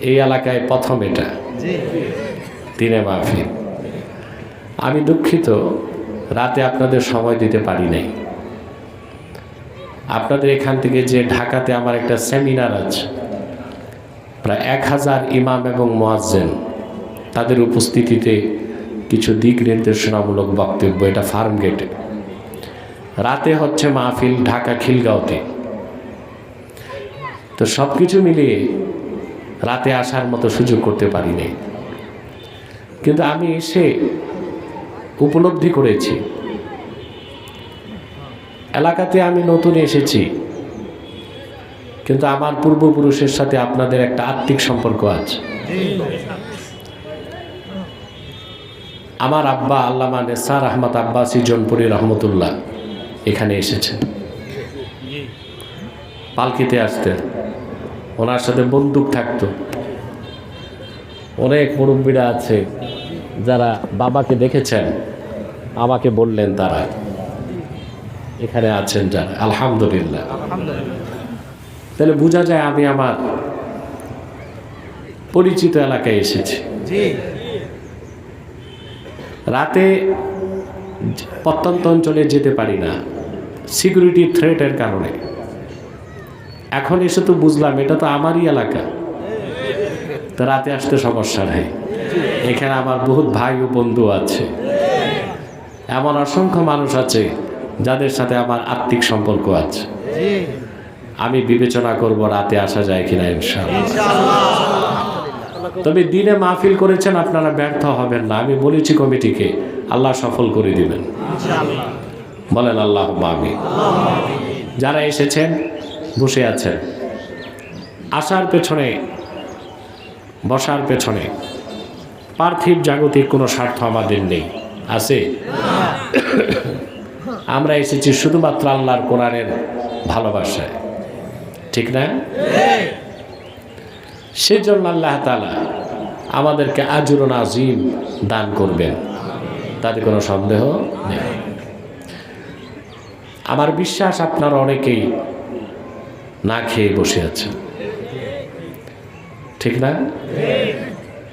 এই এলাকায় প্রথম এটা দিনে মাহফিল। আমি দুঃখিত রাতে আপনাদের সময় দিতে পারি নাই। আপনাদের এখান থেকে যে ঢাকাতে আমার একটা সেমিনার আছে, প্রায় 1000 ইমাম এবং মুয়াজ্জিন তাদের উপস্থিতিতে কিছু দিক নির্দেশনামূলক বক্তব্য, এটা ফার্ম গেটে। রাতে হচ্ছে মাহফিল ঢাকা খিলগাঁওতে। তো সব কিছু মিলিয়ে রাতে আসার মতো সুযোগ করতে পারিনি, কিন্তু আমি এসে উপলব্ধি করেছি এলাকাতে আমি নতুন এসেছি, কিন্তু আমার পূর্বপুরুষের সাথে আপনাদের একটা আত্মিক সম্পর্ক আছে। আমার আব্বা আল্লামা নেসার আহমদ আব্বাসী জনপুরি রহমতুল্লাহ এখানে এসেছেন, পালকিতে আসতেন, ওনার সাথে বন্দুক থাকতো। অনেক মুরব্বীরা আছে যারা বাবাকে দেখেছেন, আমাকে বললেন তারা এখানে আছেন যারা, আলহামদুলিল্লাহ। তাহলে বোঝা যায় আমি আমার পরিচিত এলাকায় এসেছি। রাতে প্রত্যন্ত অঞ্চলে যেতে পারি না সিকিউরিটি থ্রেটের কারণে। এখন এসে তো বুঝলাম এটা তো আমারই এলাকা, তো রাতে আসতে সমস্যা নেই। এখানে আমার বহুত ভাই ও বন্ধু আছে, এমন অসংখ্য মানুষ আছে যাদের সাথে আমার আত্মিক সম্পর্ক আছে। আমি বিবেচনা করব রাতে আসা যায় কিনা ইনশাআল্লাহ। তবে দিনে মাহফিল করেছেন, আপনারা ব্যর্থ হবেন না। আমি বলেছি কমিটিকে, আল্লাহ সফল করে দিবেন বলেন আল্লাহুম্মা আমিন। যারা এসেছেন বসে আছেন, আসার পেছনে বসার পেছনে পার্থিব জাগতিক কোনো স্বার্থ আমাদের নেই, আছে? আমরা এসেছি শুধুমাত্র আল্লাহর কোরআনের ভালোবাসায়, ঠিক না? সেজন্য আল্লাহ তাআলা আমাদেরকে আজরুন আযীম দান করবেন, তাতে কোনো সন্দেহ নেই। আমার বিশ্বাস আপনারা অনেকেই না খেয়ে বসে আছেন, ঠিক না?